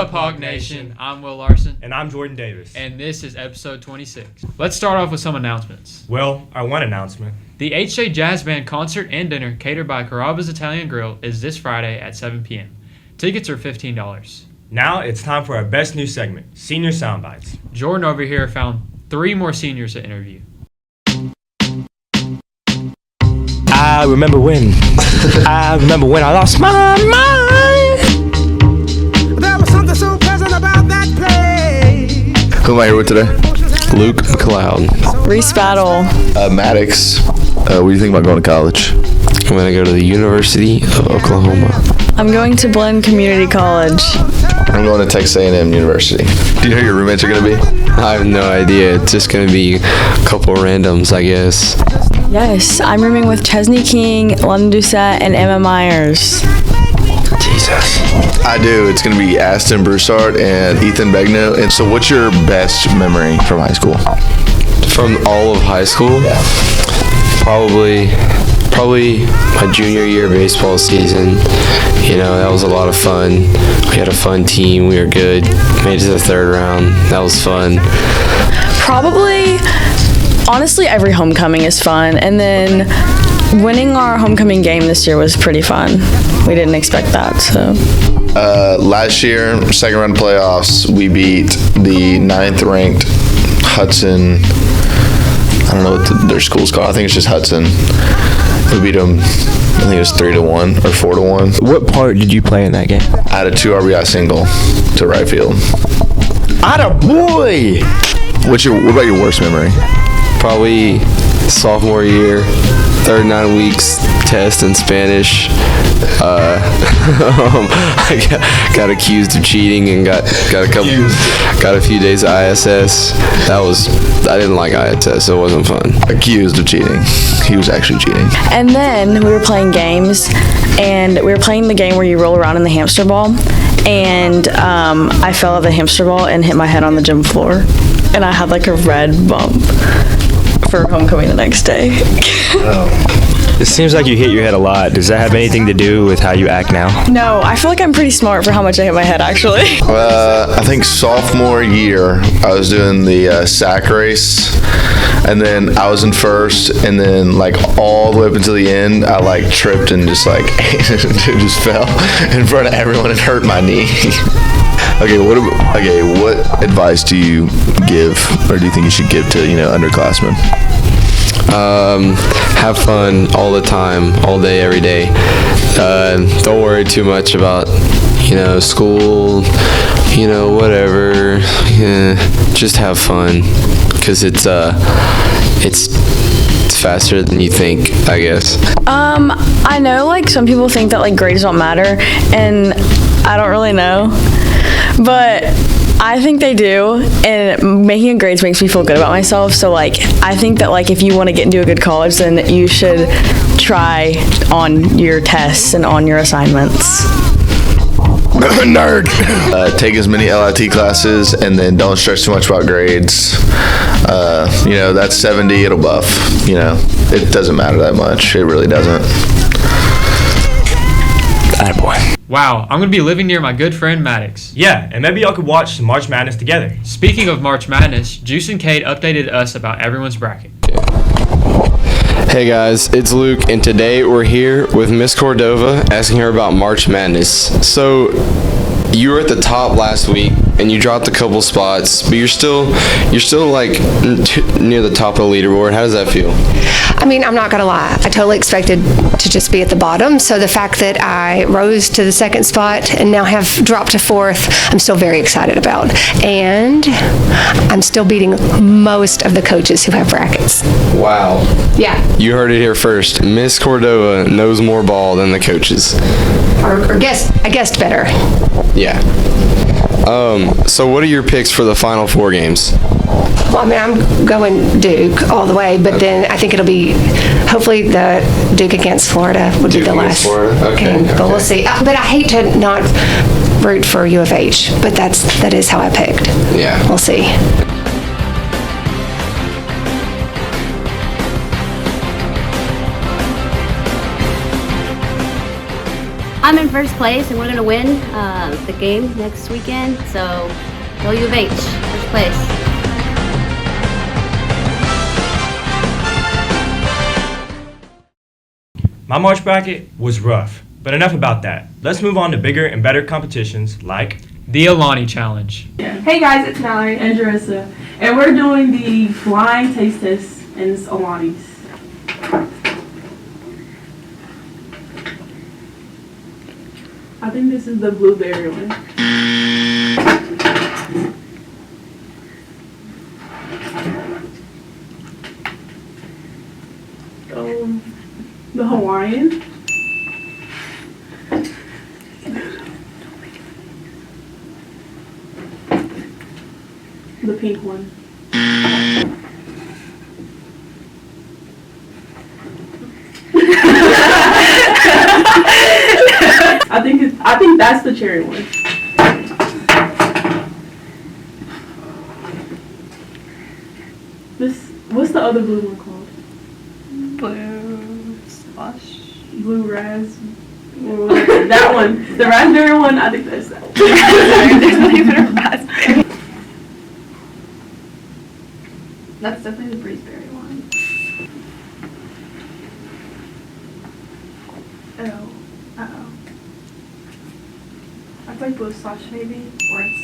up, Hawk Nation? I'm Will Larson. And I'm Jordan Davis. And this is episode 26. Let's start off with some announcements. Well, our one announcement. The HJ Jazz Band concert and dinner catered by Carrabba's Italian Grill is this Friday at 7 p.m. Tickets are $15. Now it's time for our best new segment, Senior Soundbites. Jordan over here found 3 more seniors to interview. I remember when I lost my mind. There was something so pleasant about that place. Who am I here with today? Luke McLeod. Reese Battle. Maddox. What do you think about going to college? I'm going to go to the University of Oklahoma. I'm going to Blinn Community College. I'm going to Texas A&M University. Do you know who your roommates are going to be? I have no idea. It's just going to be a couple randoms, I guess. Yes, I'm rooming with Chesney King, London Doucette, and Emma Myers. Jesus. I do. It's going to be Aston Broussard and Ethan Begno. And so what's your best memory from high school? From all of high school? Yeah. Probably my junior year baseball season. You know, that was a lot of fun. We had a fun team. We were good. Made it to the third round. That was fun. Probably, honestly, every homecoming is fun. And then winning our homecoming game this year was pretty fun. We didn't expect that, so. Last year, second round playoffs, we beat the 9th ranked Hudson. I don't know what their school's called. I think it's just Hudson. We beat them, I think it was 3-1 or 4-1. What part did you play in that game? I had a 2 RBI single to right field. Atta boy! What about your worst memory? Probably sophomore year, third 9 weeks test in Spanish. I got accused of cheating and got a few days of ISS. I didn't like ISS, so it wasn't fun. Accused of cheating. He was actually cheating. And then we were playing games, and we were playing the game where you roll around in the hamster ball. And I fell out of the hamster ball and hit my head on the gym floor. And I had like a red bump for homecoming the next day. It seems like you hit your head a lot. Does that have anything to do with how you act now? No, I feel like I'm pretty smart for how much I hit my head, actually. I think sophomore year, I was doing the sack race, and then I was in first, and then like all the way up until the end, I like tripped and just like just fell in front of everyone and hurt my knee. Okay, what advice do you give, or do you think you should give to underclassmen? Have fun all the time, all day, every day. Don't worry too much about, school, whatever. Just have fun, because it's faster than you think, I guess. I know, like, some people think that, like, grades don't matter, and I don't really know, but I think they do, and making grades makes me feel good about myself. So, like, I think that, like, if you want to get into a good college, then you should try on your tests and on your assignments. Nerd. Take as many LIT classes, and then don't stress too much about grades. That's 70, it'll buff. It doesn't matter that much. It really doesn't. Attaboy. Wow, I'm going to be living near my good friend Maddox. Yeah, and maybe y'all could watch some March Madness together. Speaking of March Madness, Juice and Kate updated us about everyone's bracket. Hey guys, it's Luke, and today we're here with Miss Cordova asking her about March Madness. So, you were at the top last week, and you dropped a couple spots, but you're still like near the top of the leaderboard. How does that feel? I mean, I'm not gonna lie. I totally expected to just be at the bottom. So the fact that I rose to the 2nd spot and now have dropped to 4th, I'm still very excited about. And I'm still beating most of the coaches who have brackets. Wow. Yeah. You heard it here first. Miss Cordova knows more ball than the coaches. I guessed better. Yeah. So what are your picks for the Final 4 games? Well, I mean, I'm going Duke all the way, but then I think it'll be, hopefully the Duke against Florida would be the last game. But we'll see. But I hate to not root for U of H, but that is how I picked. Yeah. We'll see. I'm in first place, and we're going to win the game next weekend. So, go U of H, first place. My March bracket was rough, but enough about that. Let's move on to bigger and better competitions like The Alani Challenge. Hey guys, it's Mallory and Jarissa, and we're doing the blind taste test in Alani's. I think this is the blueberry one. The Hawaiian. The pink one. I think that's the cherry one. What's the other blue one called? Blue slush. Blue ras. That one. The raspberry one, I think that's that one. That's definitely the breezeberry one. Uh-oh. I think blue slush maybe, or it's...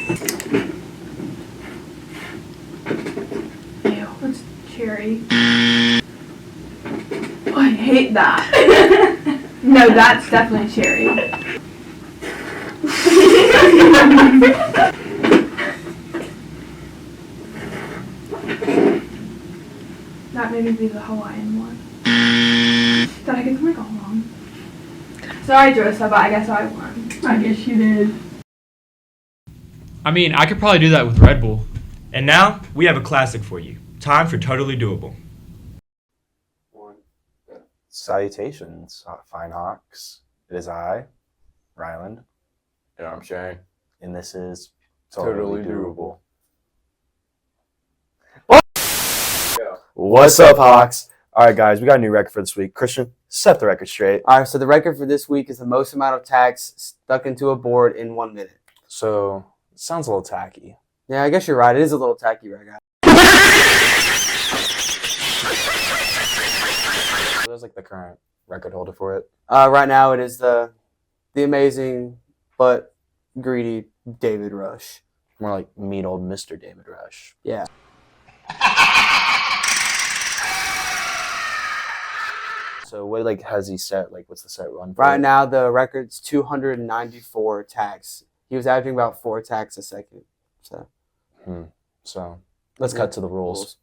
Ew, it's cherry. Oh, I hate that. No, that's definitely cherry. That maybe be the Hawaiian one. Did I get the mic all wrong? Sorry, Josa, but I guess I won. I guess you did. I mean, I could probably do that with Red Bull. And now, we have a classic for you. Time for Totally Doable. Salutations, fine hawks. It is I, Ryland. And I'm Shane. And this is Totally Doable. What's up, Hawks? All right, guys, we got a new record for this week. Christian, set the record straight. All right, so the record for this week is the most amount of tacks stuck into a board in 1 minute. So, it sounds a little tacky. Yeah, I guess you're right. It is a little tacky right now. Who's like the current record holder for it? Right now, it is the amazing but greedy David Rush. More like mean old Mr. David Rush. Yeah. So what has he set? What's the set run for? Right now, the record's 294 tacks. He was averaging about 4 tacks a second. So. So let's cut to the rules.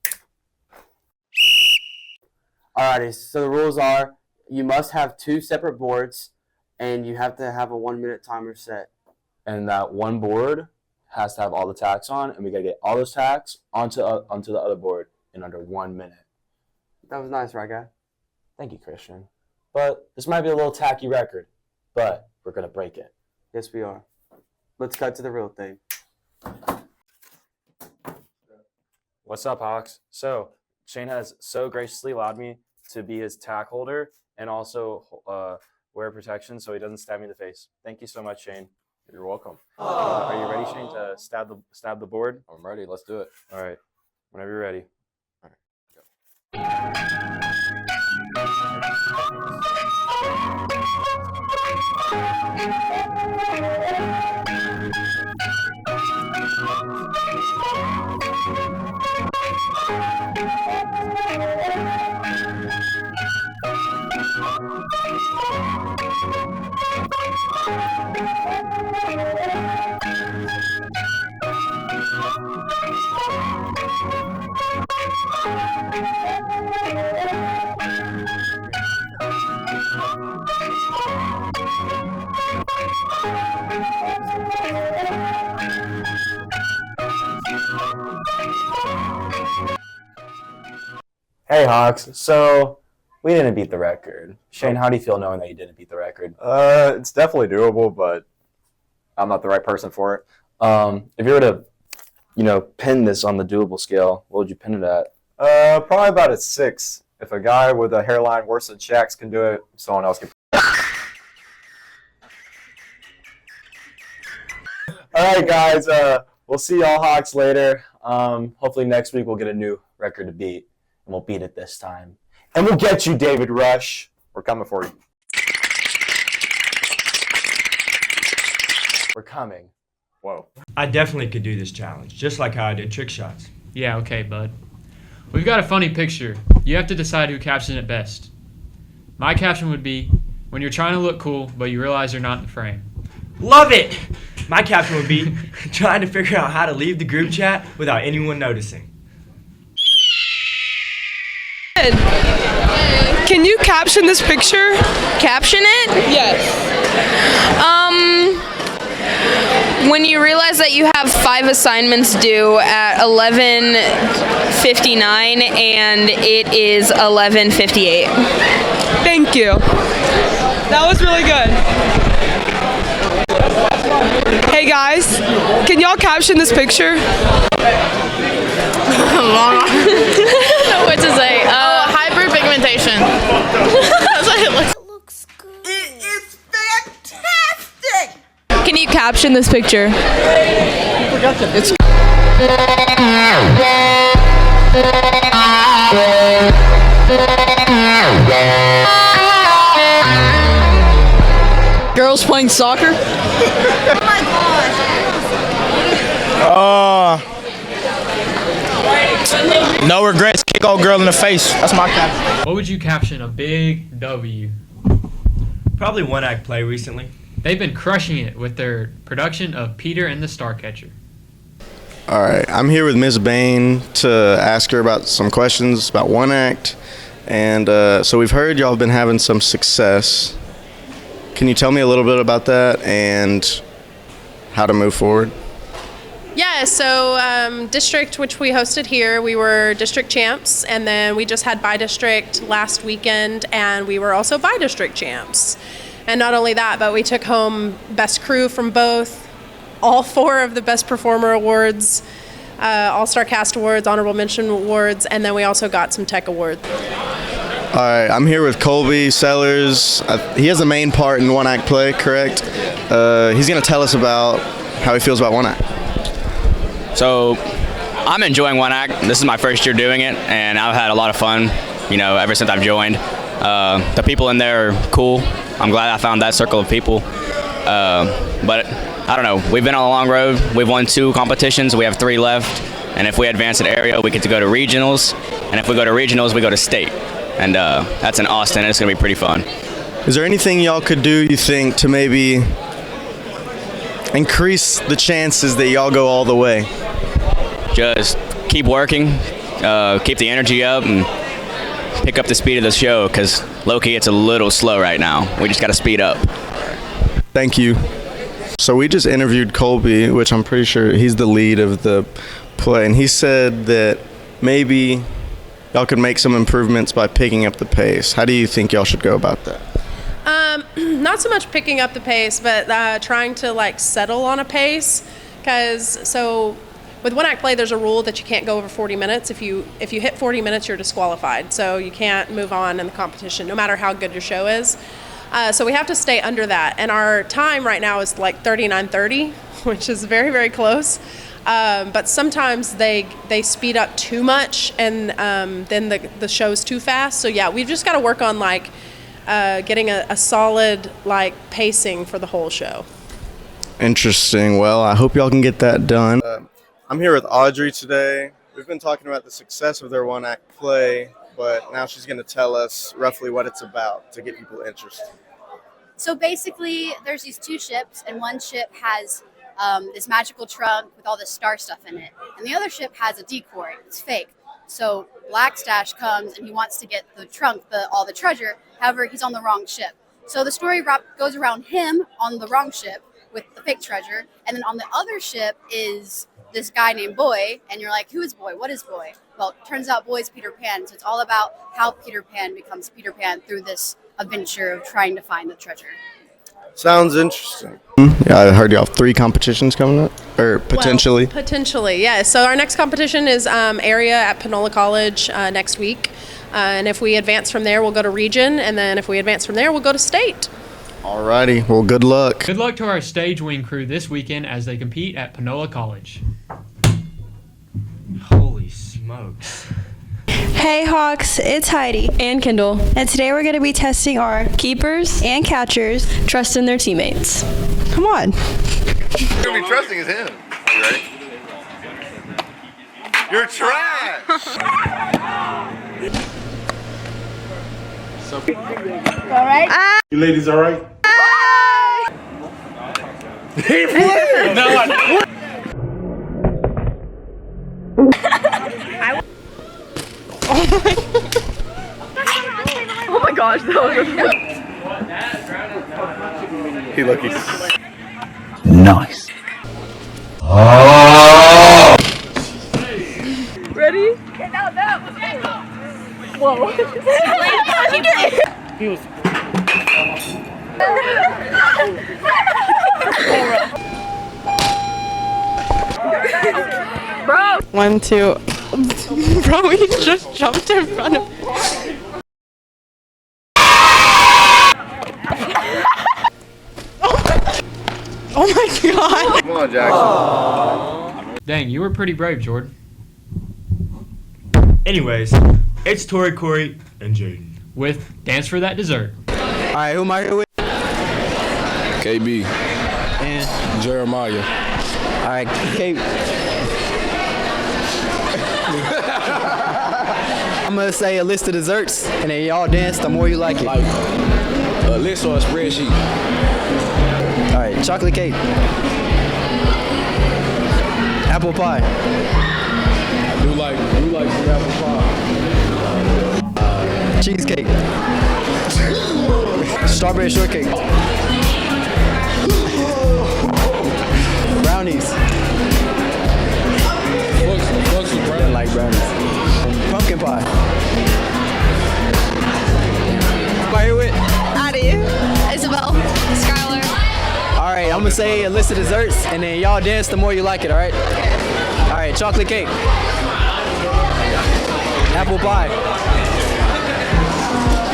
Alrighty, so the rules are you must have 2 separate boards and you have to have a 1 minute timer set. And that one board has to have all the tacks on, and we gotta get all those tacks onto the other board in under 1 minute. That was nice, right, guy? Thank you, Christian. But this might be a little tacky record, but we're gonna break it. Yes, we are. Let's cut to the real thing. What's up, Hawks? So Shane has so graciously allowed me to be his tack holder and also wear protection so he doesn't stab me in the face. Thank you so much, Shane. You're welcome. Are you ready, Shane, to stab the board? I'm ready. Let's do it. All right. Whenever you're ready. All right, Hey, Hawks. So we didn't beat the record. Shane, how do you feel knowing that you didn't beat the record? It's definitely doable, but I'm not the right person for it. If you were to, pin this on the doable scale, what would you pin it at? Probably about a 6. If a guy with a hairline worse than Shaq's can do it, someone else can. All right, guys. We'll see y'all Hawks later. Hopefully next week we'll get a new record to beat, and we'll beat it this time. And we'll get you, David Rush. We're coming for you. We're coming. Whoa. I definitely could do this challenge, just like how I did trick shots. Yeah, okay, bud. We've got a funny picture. You have to decide who captions it best. My caption would be, when you're trying to look cool, but you realize you're not in the frame. Love it! My caption would be, trying to figure out how to leave the group chat without anyone noticing. Can you caption this picture? Caption it? Yes. When you realize that you have 5 assignments due at 11:59 and it is 11:58. Thank you. That was really good. Hey guys, can y'all caption this picture? What's it say? Hyperpigmentation. That's what it looks good. It is fantastic! Can you caption this picture? It's Girls playing soccer? Oh my gosh. No regrets, kick old girl in the face. That's my caption. What would you caption a big W? Probably one act play recently. They've been crushing it with their production of Peter and the Starcatcher. All right, I'm here with Ms. Bain to ask her about some questions about One Act. And so we've heard y'all have been having some success. Can you tell me a little bit about that and how to move forward? Yeah, so district, which we hosted here, we were district champs, and then we just had bi-district last weekend, and we were also bi-district champs. And not only that, but we took home best crew from both, all 4 of the best performer awards, all-star cast awards, honorable mention awards, and then we also got some tech awards. All right, I'm here with Colby Sellers. He has a main part in One Act Play, correct? He's going to tell us about how he feels about One Act. So, I'm enjoying One Act. This is my first year doing it, and I've had a lot of fun, ever since I've joined. The people in there are cool. I'm glad I found that circle of people. But, I don't know, we've been on a long road. We've won 2 competitions. We have 3 left. And if we advance in area, we get to go to regionals. And if we go to regionals, we go to state. And that's in Austin, and it's going to be pretty fun. Is there anything y'all could do, you think, to maybe increase the chances that y'all go all the way? Just keep working, keep the energy up, and pick up the speed of the show, because low-key it's a little slow right now. We just got to speed up. Thank you. So we just interviewed Colby, which I'm pretty sure he's the lead of the play, and he said that maybe y'all could make some improvements by picking up the pace. How do you think y'all should go about that? Not so much picking up the pace, but trying to settle on a pace, because with One Act Play, there's a rule that you can't go over 40 minutes. If you hit 40 minutes, you're disqualified. So you can't move on in the competition, no matter how good your show is. So we have to stay under that. And our time right now is 39:30, which is very, very close. But sometimes they speed up too much, and then the show's too fast. So yeah, we've just got to work on getting a solid pacing for the whole show. Interesting. Well, I hope y'all can get that done. I'm here with Audrey today. We've been talking about the success of their One Act Play, but now she's going to tell us roughly what it's about to get people interested. So basically, there's these 2 ships, and one ship has this magical trunk with all this star stuff in it, and the other ship has a decoy. It's fake. So Black Stash comes and he wants to get the trunk, all the treasure. However, he's on the wrong ship. So the story goes around him on the wrong ship with the fake treasure, and then on the other ship is this guy named Boy, and you're like, who is Boy? What is Boy? Well, it turns out Boy is Peter Pan, so it's all about how Peter Pan becomes Peter Pan through this adventure of trying to find the treasure. Sounds interesting. Yeah, I heard y'all have 3 competitions coming up, or potentially. Well, potentially, yeah. So our next competition is area at Panola College next week. And if we advance from there, we'll go to region. And then if we advance from there, we'll go to state. Alrighty, well, good luck. Good luck to our stage wing crew this weekend as they compete at Panola College. Holy smokes. Hey Hawks, it's Heidi And Kendall. and today we're going to be testing our Keepers. and catchers. Trust in their teammates. Come on. You're gonna be trusting is him. You ready? You're trash! All right. You ladies all right? Oh my gosh, that was He lucky. Nice. Ready? Whoa. He was. Bro. 1, 2. Bro, he just jumped in front of me. Oh my god. Come on, Jackson. Dang, you were pretty brave, Jordan. Anyways, it's Tori, Corey, and Jaden. With Dance for That Dessert. Alright, who am I here with? KB. And Jeremiah. alright, KB. I'm gonna say a list of desserts, and then y'all dance the more you like it. Like a list or a spreadsheet. Alright, chocolate cake. Apple pie. You like some apple pie. Cheesecake. Strawberry shortcake. Brownies. I like brownies. Pumpkin pie. Who are you with? Addie. Isabel. Skylar. Alright, I'm gonna say a list of desserts, and then y'all dance the more you like it, alright? Alright, chocolate cake. Apple pie.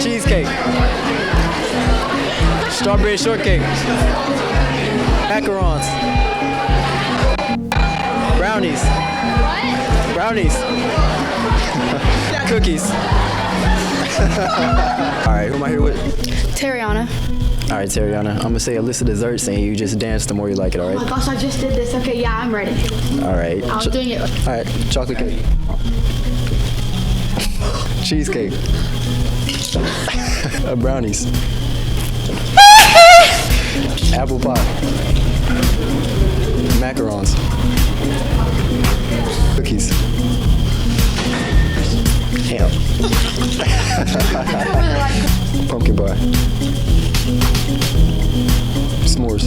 Cheesecake. Strawberry shortcake. Macarons. Brownies. Brownies. Cookies. Alright, who am I here with? Tariana. Alright, Tariana, I'm gonna say a list of desserts and you just dance the more you like it, Oh my alright? gosh, I just did this. Okay, yeah, I'm ready. Alright. I was doing it. Alright, chocolate cake. Cheesecake. Brownies. Apple pie. Macarons. Cookies. Ham. Pumpkin pie. S'mores.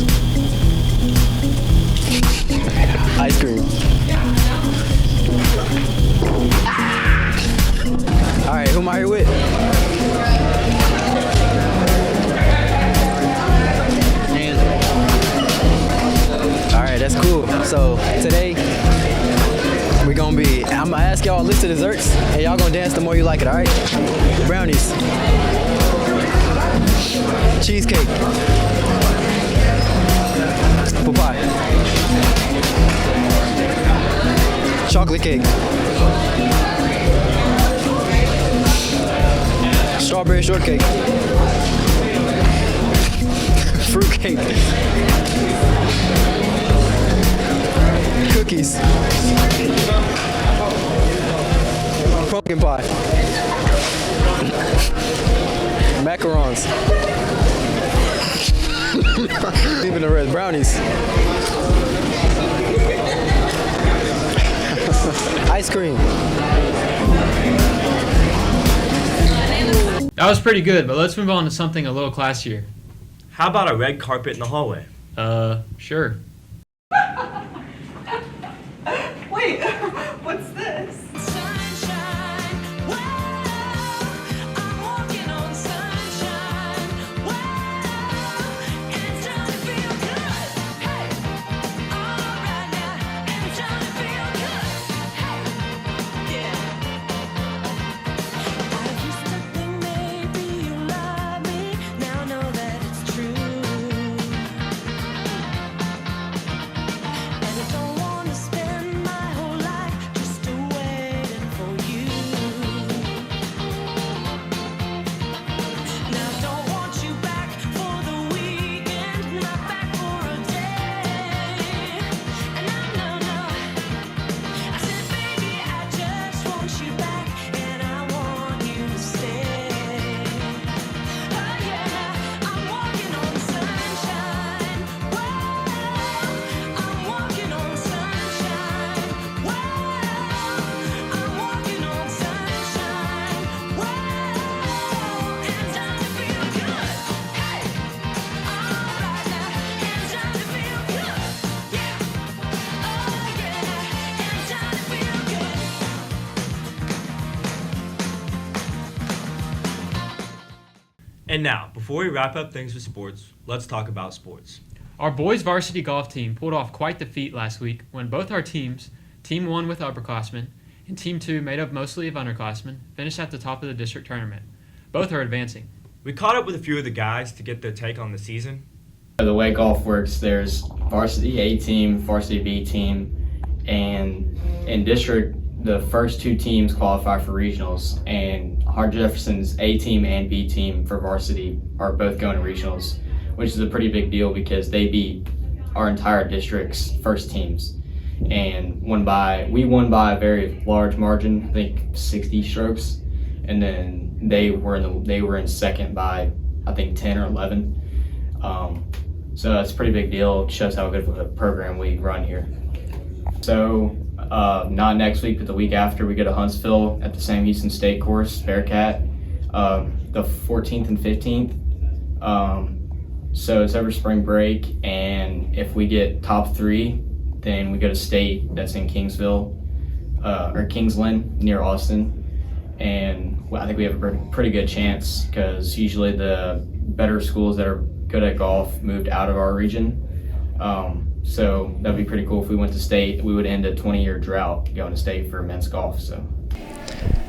Ice cream. Alright, who am I here with? Alright, that's cool. So today we're gonna be, I'm gonna ask y'all a list of desserts and y'all gonna dance the more you like it, alright? Brownies. Cheesecake. Apple pie. Chocolate cake. Strawberry shortcake. Fruit cake. Cookies. Pumpkin pie. Macarons. Even the red brownies. Ice cream. That was pretty good, but let's move on to something a little classier. How about a red carpet in the hallway? Sure. Wait, what's this? True. And now, before we wrap up things with sports, let's talk about sports. Our boys varsity golf team pulled off quite the feat last week when both our teams, Team 1 with upperclassmen and Team 2 made up mostly of underclassmen, finished at the top of the district tournament. Both are advancing. We caught up with a few of the guys to get their take on the season. The way golf works, there's varsity A team, varsity B team, and in district, the first two teams qualify for regionals, and Hart Jefferson's A team and B team for varsity are both going to regionals, which is a pretty big deal because they beat our entire district's first teams, and we won by a very large margin, I think 60 strokes, and then they were in second by I think 10 or 11. So it's a pretty big deal. It shows how good of a program we run here. So not next week, but the week after, we go to Huntsville at the Sam Houston State course, Bearcat, the 14th and 15th. So it's over spring break, and if we get top 3, then we go to state. That's in Kingsville, or Kingsland near Austin. And I think we have a pretty good chance because usually the better schools that are good at golf moved out of our region. So that'd be pretty cool if we went to state. We would end a 20-year drought going to state for men's golf. So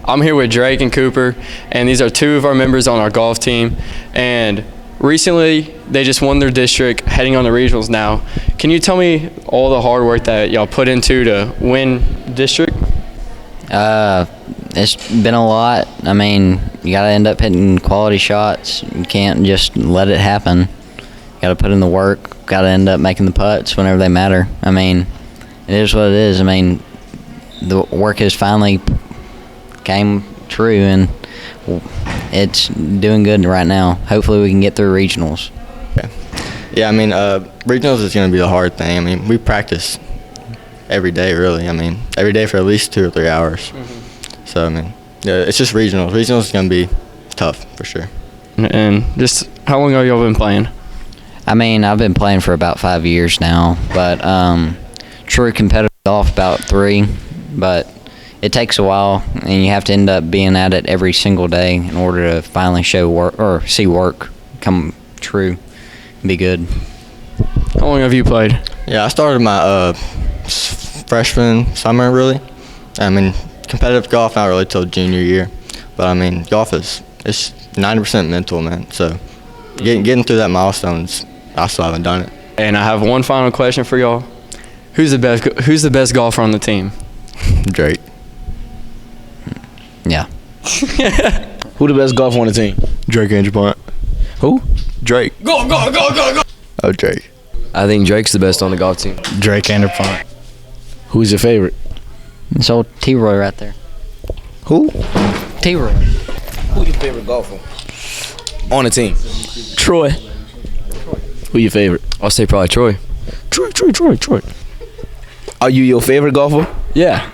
I'm here with Drake and Cooper, and these are two of our members on our golf team. And recently, they just won their district, heading on the regionals now. Can you tell me all the hard work that y'all put into to win district? It's been a lot. I mean, you got to end up hitting quality shots. You can't just let it happen. You got to put in the work. Got to end up making the putts whenever they matter. I mean, it is what it is. I mean, the work has finally came true, and it's doing good right now. Hopefully we can get through regionals. Yeah, I mean, regionals is going to be the hard thing. I mean, we practice every day, really. I mean, every day for at least 2 or 3 hours. So, I mean, yeah, it's just regionals. Regionals is going to be tough for sure. And just how long have y'all been playing? I mean, I've been playing for about 5 years now, but true competitive golf about 3, but it takes a while, and you have to end up being at it every single day in order to finally show work or see work come true and be good. How long have you played? Yeah, I started my freshman summer, really. I mean, competitive golf not really till junior year, but I mean, golf it's 90% mental, man. So getting through that milestones, I still haven't done it. And I have one final question for y'all. Who's the best golfer on the team? Drake. Yeah. Who the best golfer on the team? Drake Andrew Blunt. Who? Drake. Go, go, go, go, go. Oh, Drake. I think Drake's the best on the golf team. Drake Andrew Blunt. Who's your favorite? It's old T-Roy right there. Who? T-Roy. Who your favorite golfer on the team? Troy. Who your favorite? I'll say probably Troy. Troy. Are you your favorite golfer? Yeah.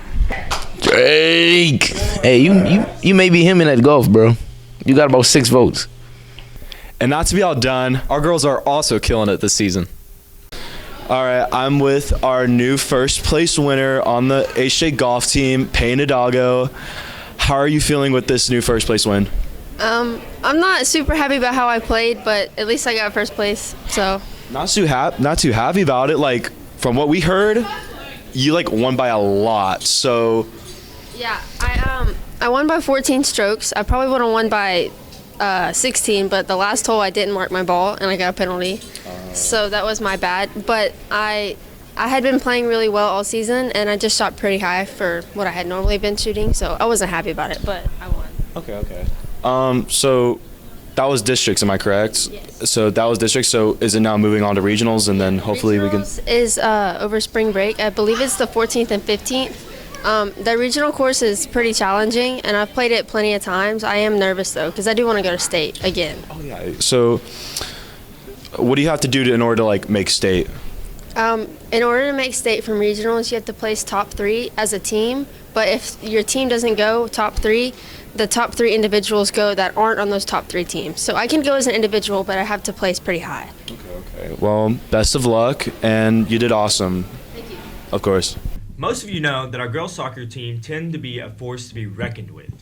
Drake. Hey, you may be him in that golf, bro. You got about 6 votes. And not to be outdone, our girls are also killing it this season. All right, I'm with our new first place winner on the HJ golf team, Payne Hidalgo. How are you feeling with this new first place win? I'm not super happy about how I played, but at least I got first place. So not too happy about it. Like from what we heard, you like won by a lot. So yeah, I won by 14 strokes. I probably would have won by 16, but the last hole I didn't mark my ball and I got a penalty. So that was my bad. But I had been playing really well all season, and I just shot pretty high for what I had normally been shooting. So I wasn't happy about it, but I won. Okay. So that was districts, am I correct? Yes. So that was districts. So is it now moving on to regionals, and then hopefully regionals is over spring break. I believe it's the 14th and 15th. The regional course is pretty challenging, and I've played it plenty of times. I am nervous though, because I do want to go to state again. Oh yeah. So what do you have to do in order to like make state? In order to make state from regionals, you have to place top 3 as a team. But if your team doesn't go top 3, the top 3 individuals go that aren't on those top 3 teams. So I can go as an individual, but I have to place pretty high. Okay. Well, best of luck, and you did awesome. Thank you. Of course. Most of you know that our girls soccer team tend to be a force to be reckoned with.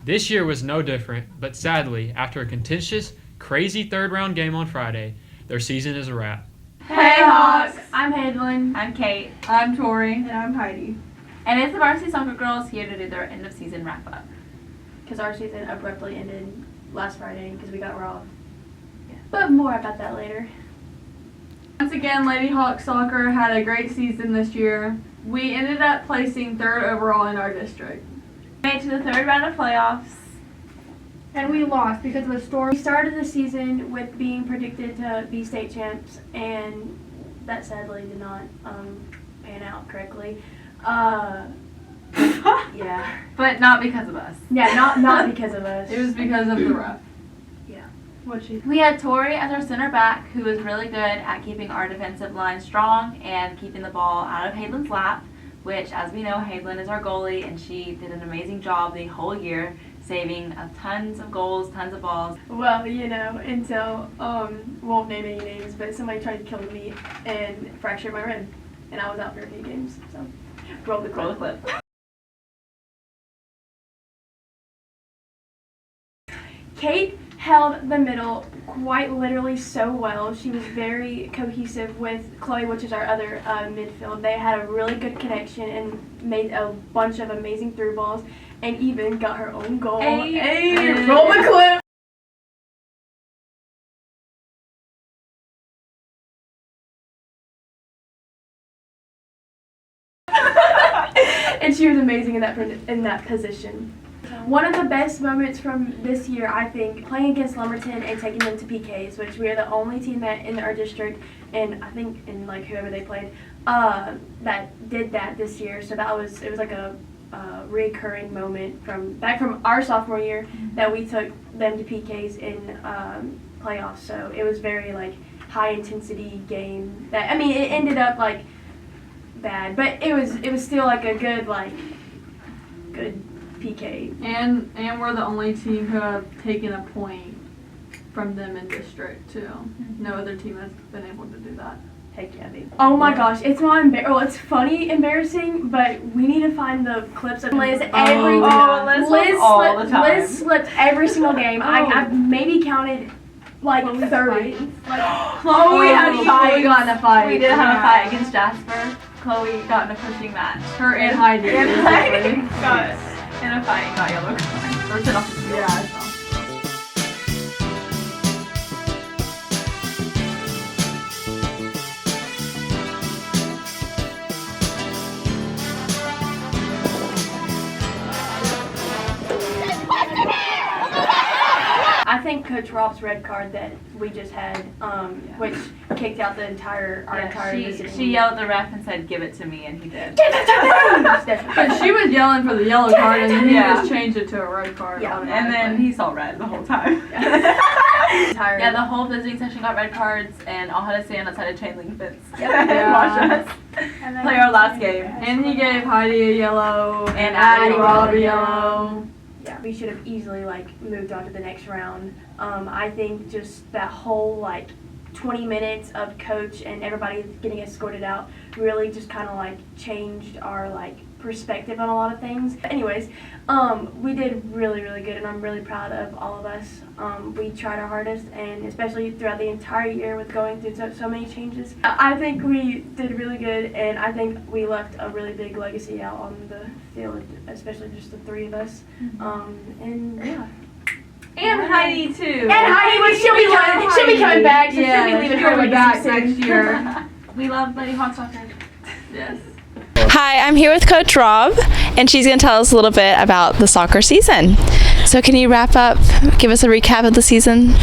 This year was no different, but sadly, after a contentious crazy third-round game on Friday, their season is a wrap. Hey Hawks! I'm Hadlin. I'm Kate. I'm Tori. And I'm Heidi. And it's the Varsity Soccer Girls here to do their end of season wrap up. Because our season abruptly ended last Friday because we got robbed. Yeah. But more about that later. Once again, Lady Hawk Soccer had a great season this year. We ended up placing 3rd overall in our district. Made it to the 3rd round of playoffs. And we lost because of a storm. We started the season with being predicted to be state champs, and that sadly did not pan out correctly. Yeah. But not because of us. Yeah, not because of us. It was because of the ref. Yeah. We had Tori as our center back, who was really good at keeping our defensive line strong and keeping the ball out of Hadlin's lap, which, as we know, Hadlin is our goalie, and she did an amazing job the whole year, saving tons of goals, tons of balls. Well, until, won't name any names, but somebody tried to kill me and fractured my rib, and I was out for a few games, so roll the clip. Kate held the middle quite literally so well. She was very cohesive with Chloe, which is our other midfield. They had a really good connection and made a bunch of amazing through balls and even got her own goal. Hey, roll the clip! And she was amazing in that position. One of the best moments from this year, I think, playing against Lumberton and taking them to PKs, which we are the only team that in our district, and I think in like whoever they played, that did that this year. So it was like a recurring moment back from our sophomore year that we took them to PKs in playoffs. So it was very like high intensity game. It ended up like bad, but it was still like a good PK. And we're the only team who have taken a point from them in district too. No other team has been able to do that. Heck yeah, baby. Oh my gosh, it's not it's funny, embarrassing, but we need to find the clips of Liz every time. Liz slipped every single game. I've maybe counted like 30. Chloe had a fight. We got in a fight. We did have a fight against Jasper. Chloe got in a pushing match. Her and Heidi. got in a fight and got yellow card. Or sent off the field. Yeah, I saw. I think Coach Rob's red card that we just had, which kicked out our entire visiting. She yelled at the ref and said, "Give it to me," and he did. Give it to me! But she was yelling for the yellow card, and then he just changed it to a red card. Yeah, and then he saw red the whole time. Yeah, the whole visiting section got red cards, and all had to stand outside a chain link fence and Yeah. watch us play our last game. And he gave Heidi a yellow, And Addie Addie Rob a a yellow. Yeah, we should have easily moved on to the next round. I think just that whole 20 minutes of coach and everybody getting escorted out really just kind of changed our perspective on a lot of things. But anyways, we did really, really good, and I'm really proud of all of us. We tried our hardest, and especially throughout the entire year with going through so many changes. I think we did really good, and I think we left a really big legacy out on the field, especially just the three of us. And yeah. And Heidi too. And Heidi, she'll be coming back. So she'll be leaving her back next year. We love Lady Hawk Soccer. Yes. Hi, I'm here with Coach Rob, and she's going to tell us a little bit about the soccer season. So can you wrap up, give us a recap of the season?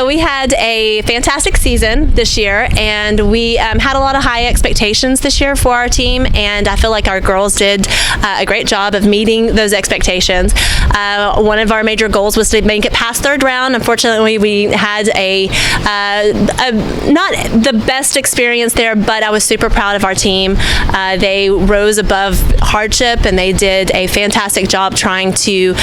We had a fantastic season this year, and we had a lot of high expectations this year for our team, and I feel like our girls did a great job of meeting those expectations. One of our major goals was to make it past third round. Unfortunately, we had a not the best experience there, but I was super proud of our team. They rose above hardship, and they did a fantastic job trying to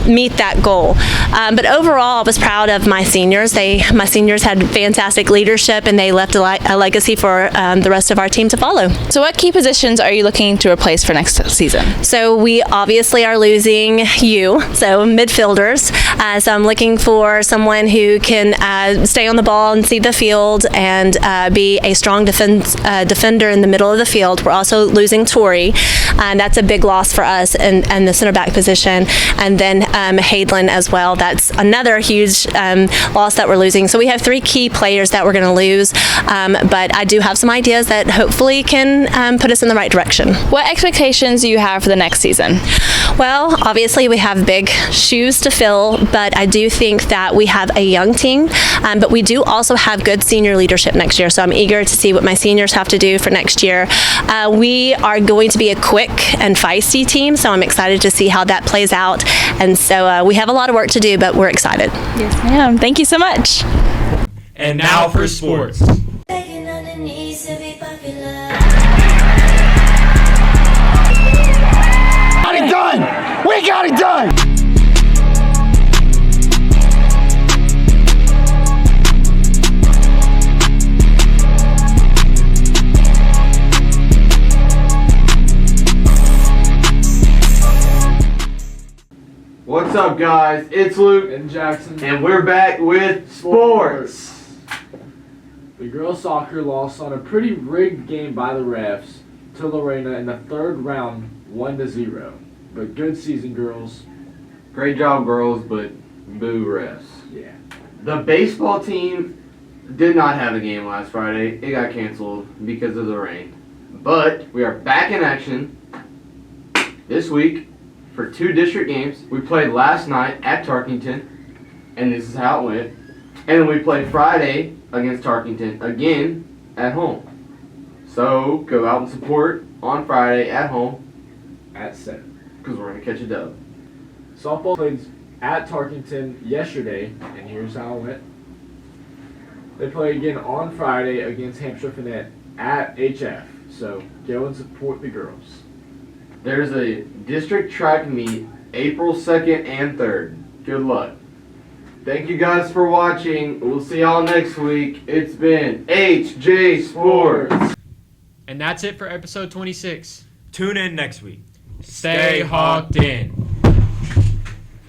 meet that goal. But overall, I was proud of of my seniors. My seniors had fantastic leadership, and they left a legacy for the rest of our team to follow. So what key positions are you looking to replace for next season? So we obviously are losing so midfielders. So I'm looking for someone who can stay on the ball and see the field and be a strong defender in the middle of the field. We're also losing Tori, and that's a big loss for us and the center back position. And then Hadelin as well. That's another huge loss that we're losing. So we have 3 key players that we're going to lose, but I do have some ideas that hopefully can put us in the right direction. What expectations do you have for the next season? Well, obviously we have big shoes to fill, but I do think that we have a young team, but we do also have good senior leadership next year. So I'm eager to see what my seniors have to do for next year. We are going to be a quick and feisty team, so I'm excited to see how that plays out. And so we have a lot of work to do, but we're excited. Yes, ma'am. Thank you so much. And now for sports. Got it done! We got it done! What's up, guys? It's Luke and Jackson, and we're back with sports. The girls' soccer lost on a pretty rigged game by the refs to Lorena in the 3rd round, 1-0. But good season, girls. Great job, girls, but boo refs. Yeah. The baseball team did not have a game last Friday. It got canceled because of the rain. But we are back in action this week for 2 district games. We played last night at Tarkington, and this is how it went. And then we played Friday against Tarkington again at home. So go out and support on Friday at home at 7. Because we're going to catch a dub. Softball played at Tarkington yesterday, and here's how it went. They play again on Friday against Hampshire Finette at HF. So go and support the girls. There's a district track meet April 2nd and 3rd. Good luck. Thank you guys for watching. We'll see y'all next week. It's been HJ Sports. And that's it for episode 26. Tune in next week. Stay hawked in.